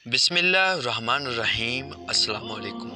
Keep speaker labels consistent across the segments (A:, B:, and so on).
A: बिस्मिल्लाहिर्रहमानिर्रहीम। अस्सलाम वालेकुम।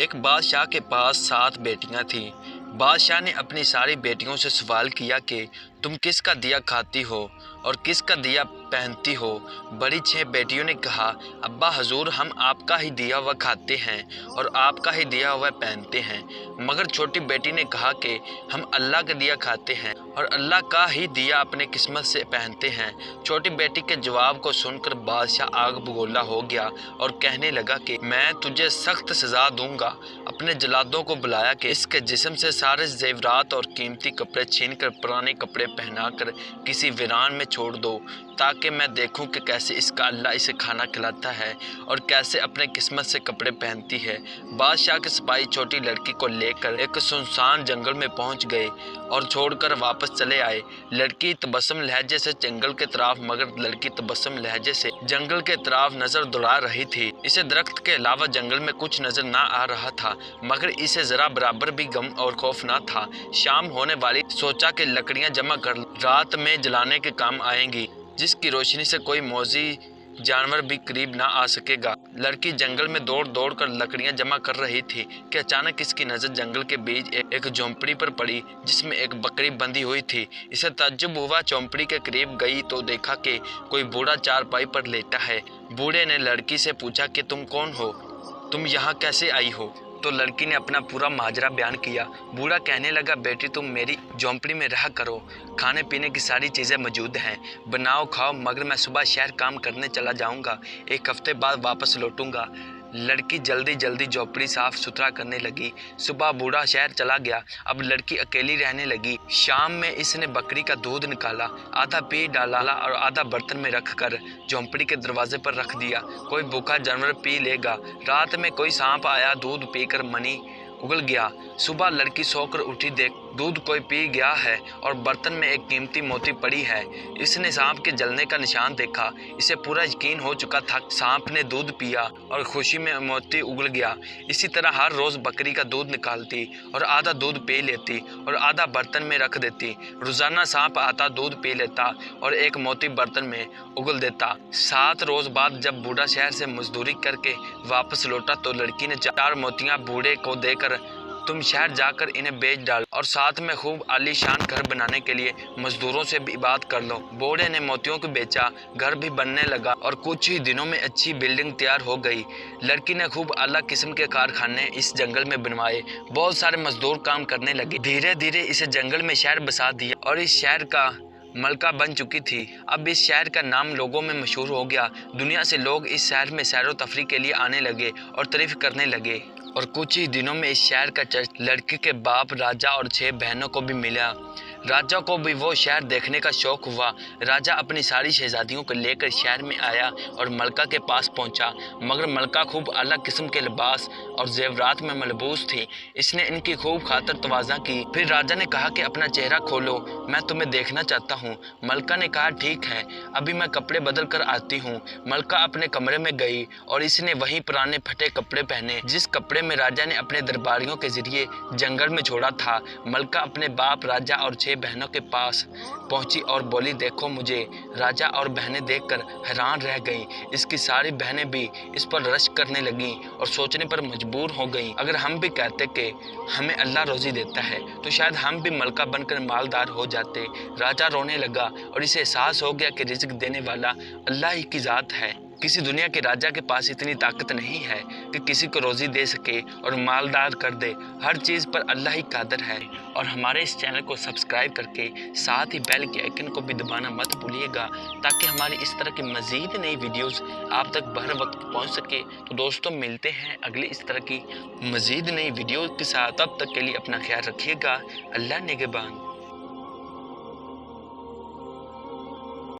A: एक बादशाह के पास 7 बेटियां थीं। बादशाह ने अपनी सारी बेटियों से सवाल किया कि तुम किसका दिया खाती हो और किसका दिया पहनती हो। बड़ी 6 बेटियों ने कहा, अब्बा हजूर, हम आपका ही दिया हुआ खाते हैं और आपका ही दिया हुआ पहनते हैं। मगर छोटी बेटी ने कहा कि हम अल्लाह का दिया खाते हैं और अल्लाह का ही दिया अपने किस्मत से पहनते हैं। छोटी बेटी के जवाब को सुनकर बादशाह आग बगोला हो गया और कहने लगा कि मैं तुझे सख्त सज़ा दूंगा। अपने जलादों को बुलाया कि इसके जिस्म से सारे जेवरात और कीमती कपड़े छीनकर पुराने कपड़े पहनाकर किसी वीरान में छोड़ दो, ताकि मैं देखूं कि कैसे इसका अल्लाह इसे खाना खिलाता है और कैसे अपने किस्मत से कपड़े पहनती है। बादशाह के सिपाही छोटी लड़की को लेकर एक सुनसान जंगल में पहुंच गए और छोड़कर वापस चले आए। लड़की तबस्सुम लहजे से जंगल के तरफ मगर लड़की तबस्सुम लहजे से जंगल के तरफ नजर दौड़ा रही थी। इसे दरख्त के अलावा जंगल में कुछ नजर ना आ रहा था, मगर इसे जरा बराबर भी गम और खौफ ना था। शाम होने वाली, सोचा कि लकड़ियां जमा कर रात में जलाने के काम आएंगी, जिसकी रोशनी से कोई मौजी जानवर भी करीब ना आ सकेगा। लड़की जंगल में दौड़ दौड़ कर लकड़ियां जमा कर रही थी कि अचानक इसकी नज़र जंगल के बीच एक झोंपड़ी पर पड़ी, जिसमें एक बकरी बंधी हुई थी। इसे ताज्जुब हुआ। झोंपड़ी के करीब गई तो देखा कि कोई बूढ़ा चारपाई पर लेटा है। बूढ़े ने लड़की से पूछा कि तुम कौन हो, तुम यहाँ कैसे आई हो। तो लड़की ने अपना पूरा माजरा बयान किया। बूढ़ा कहने लगा, बेटी तुम मेरी झोंपड़ी में रहा करो, खाने पीने की सारी चीज़ें मौजूद हैं, बनाओ खाओ, मगर मैं सुबह शहर काम करने चला जाऊंगा, 1 हफ्ते बाद वापस लौटूंगा। लड़की जल्दी जल्दी झोंपड़ी साफ सुथरा करने लगी। सुबह बूढ़ा शहर चला गया। अब लड़की अकेली रहने लगी। शाम में इसने बकरी का दूध निकाला, आधा पी डाला और आधा बर्तन में रख कर झोंपड़ी के दरवाजे पर रख दिया। कोई भूखा जानवर पी लेगा। रात में कोई सांप आया, दूध पीकर मनी उगल गया। सुबह लड़की सोकर उठी, देख दूध कोई पी गया है और बर्तन में एक कीमती मोती पड़ी है। इसने सांप के जलने का निशान देखा। इसे पूरा यकीन हो चुका था सांप ने दूध पिया और खुशी में मोती उगल गया। इसी तरह हर रोज बकरी का दूध निकालती और आधा दूध पी लेती और आधा बर्तन में रख देती। रोजाना सांप आता, दूध पी लेता और एक मोती बर्तन में उगल देता। 7 रोज बाद जब बूढ़ा शहर से मजदूरी करके वापस लौटा तो लड़की ने 4 मोतियां बूढ़े को देकर, तुम शहर जाकर इन्हें बेच डाल और साथ में खूब आलीशान घर बनाने के लिए मजदूरों से भी बात कर लो। बूढ़े ने मोतियों को बेचा, घर भी बनने लगा और कुछ ही दिनों में अच्छी बिल्डिंग तैयार हो गई। लड़की ने खूब आला किस्म के कारखाने इस जंगल में बनवाए। बहुत सारे मजदूर काम करने लगे। धीरे धीरे इस जंगल में शहर बसा दिया और इस शहर का मलका बन चुकी थी। अब इस शहर का नाम लोगों में मशहूर हो गया। दुनिया से लोग इस शहर में सैरो तफरी के लिए आने लगे और तारीफ करने लगे। और कुछ ही दिनों में इस शहर का चर्च लड़की के बाप राजा और 6 बहनों को भी मिला। राजा को भी वो शहर देखने का शौक हुआ। राजा अपनी सारी शहजादियों को लेकर शहर में आया और मलका के पास पहुंचा, मगर मलका खूब अलग किस्म के लिबास और जेवरात में मलबूस थी। इसने इनकी खूब खातर तवाज़ा की। फिर राजा ने कहा कि अपना चेहरा खोलो, मैं तुम्हें देखना चाहता हूँ। मलका ने कहा, ठीक है, अभी मैं कपड़े बदल कर आती हूँ। मलका अपने कमरे में गई और इसने वही पुराने फटे कपड़े पहने जिस कपड़े में राजा ने अपने दरबारियों के जरिए जंगल में छोड़ा था। मलका अपने बाप राजा और 6 बहनों के पास पहुंची और बोली, देखो मुझे। राजा और बहनें देखकर हैरान रह गईं। इसकी सारी बहनें भी इस पर रश्क करने लगीं और सोचने पर मजबूर हो गईं, अगर हम भी कहते कि हमें अल्लाह रोजी देता है तो शायद हम भी मलका बनकर मालदार हो जाते। राजा रोने लगा और इसे एहसास हो गया कि रिज़्क देने वाला अल्लाह ही की ज़ात है। किसी दुनिया के राजा के पास इतनी ताकत नहीं है कि किसी को रोज़ी दे सके और मालदार कर दे। हर चीज़ पर अल्लाह ही कादर है। और हमारे इस चैनल को सब्सक्राइब करके साथ ही बेल के आइकन को भी दबाना मत भूलिएगा, ताकि हमारी इस तरह की मज़ीद नई वीडियोस आप तक हर वक्त पहुंच सके। तो दोस्तों, मिलते हैं अगले इस तरह की मज़ीद नई वीडियो के साथ। तब तक के लिए अपना ख्याल रखिएगा। अल्लाह निगहबान।